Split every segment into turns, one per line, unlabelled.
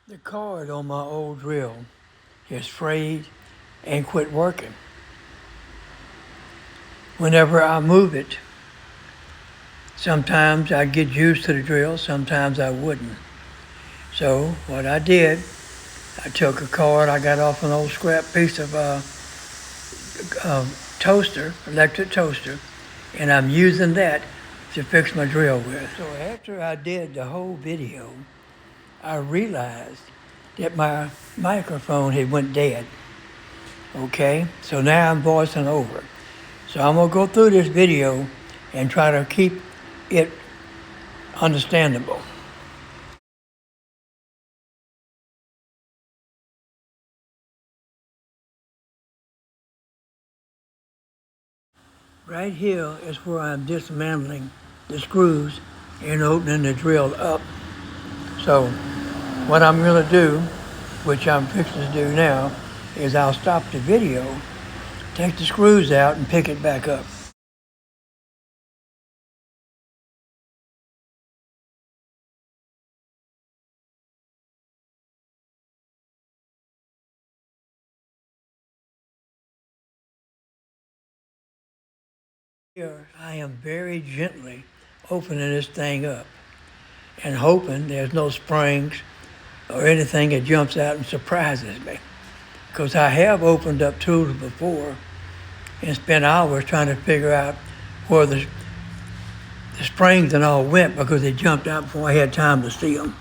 The cord on my old drill is frayed and quit working. Whenever I move it, sometimes I'd get used to the drill, sometimes I wouldn't. So what I did, I took a cord I got off an old scrap piece of toaster, electric toaster, and I'm using that to fix my drill with. So after I did the whole video, I realized that my microphone had went dead. Okay, so now I'm voicing over. So I'm gonna go through this video and try to keep it understandable. Right here is where I'm dismantling the screws and opening the drill up. So what I'm gonna do, which I'm fixing to do now, is I'll stop the video, take the screws out and pick it back up. Here I am very gently opening this thing up and hoping there's no springs or anything that jumps out and surprises me. Because I have opened up tools before and spent hours trying to figure out where the springs and all went because they jumped out before I had time to see them.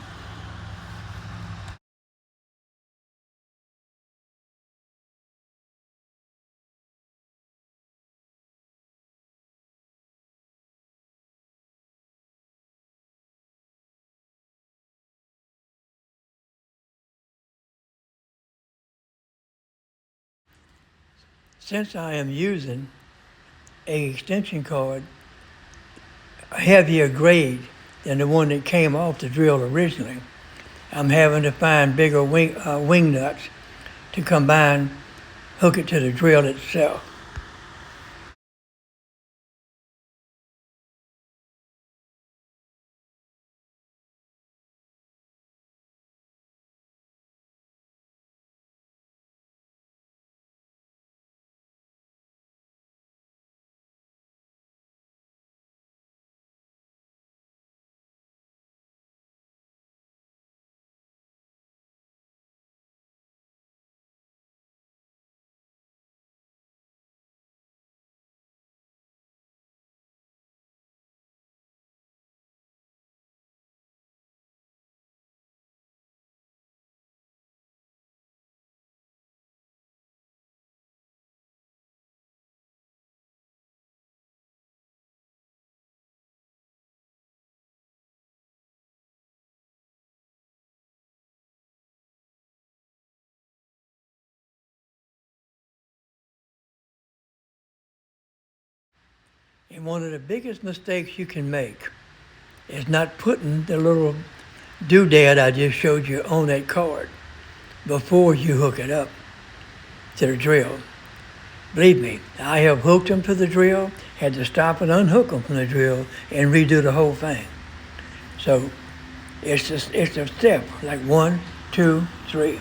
Since I am using a extension cord, a heavier grade than the one that came off the drill originally, I'm having to find bigger wing nuts to combine, hook it to the drill itself. And one of the biggest mistakes you can make is not putting the little doodad I just showed you on that card before you hook it up to the drill. Believe me, I have hooked them to the drill, had to stop and unhook them from the drill and redo the whole thing. So it's a step, like 1, 2, 3.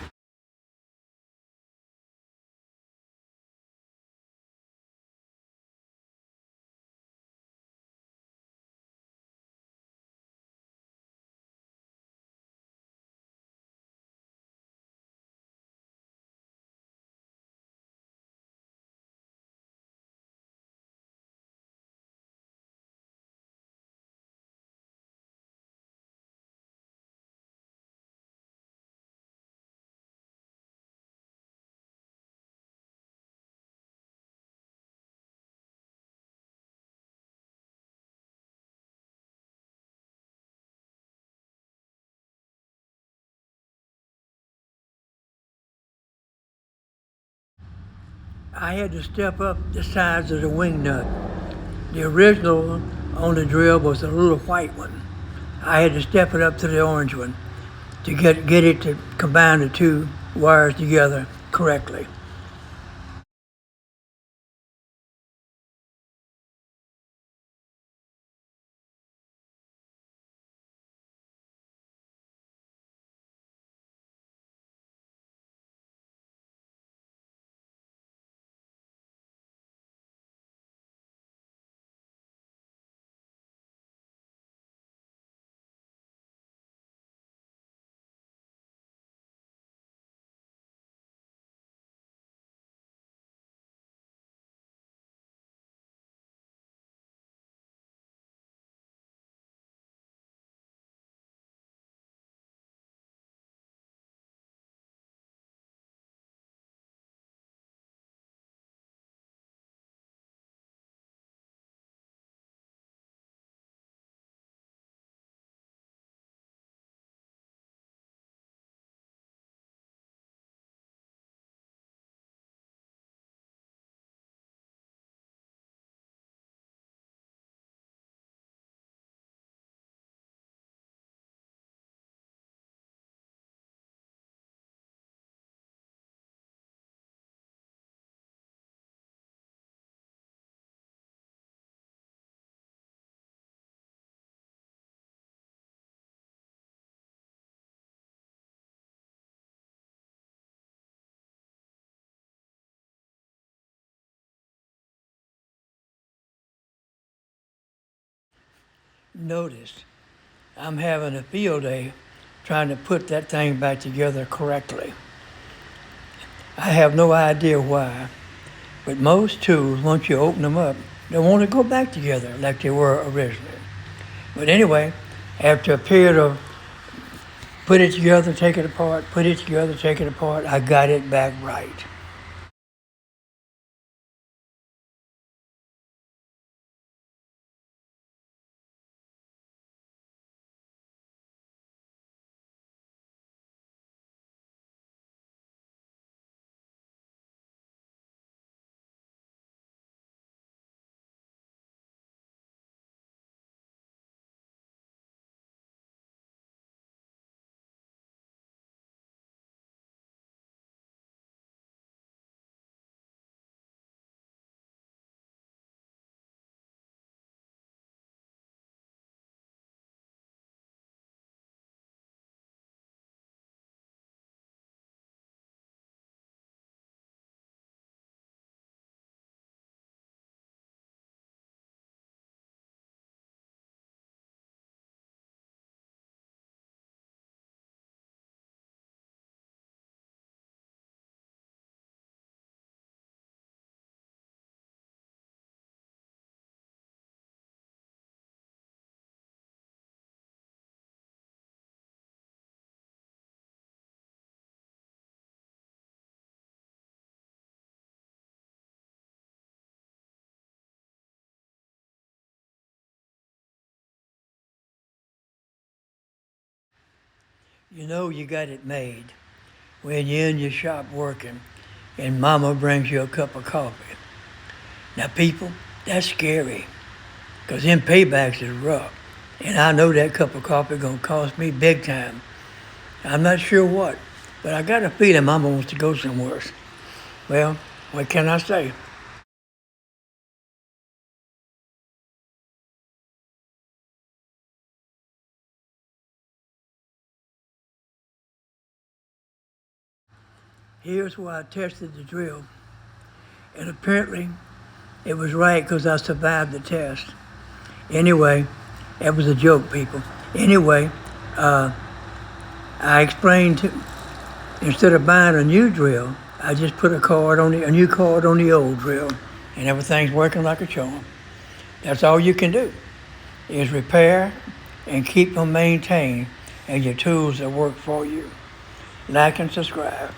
I had to step up the size of the wing nut. The original on the drill was a little white one. I had to step it up to the orange one to get it to combine the two wires together correctly. Notice, I'm having a field day trying to put that thing back together correctly. I have no idea why, but most tools, once you open them up, they want to go back together like they were originally. But anyway, after a period of put it together, take it apart, put it together, take it apart, I got it back right. You know you got it made when you're in your shop working and mama brings you a cup of coffee. Now people, that's scary because them paybacks is rough. And I know that cup of coffee gonna cost me big time. I'm not sure what, but I got a feeling mama wants to go somewhere. Well, what can I say? Here's where I tested the drill. And apparently it was right because I survived the test. Anyway, that was a joke, people. Anyway, I explained to, instead of buying a new drill, I just put a new card on the old drill, and everything's working like a charm. That's all you can do, is repair and keep them maintained, and your tools will work for you. Like and subscribe.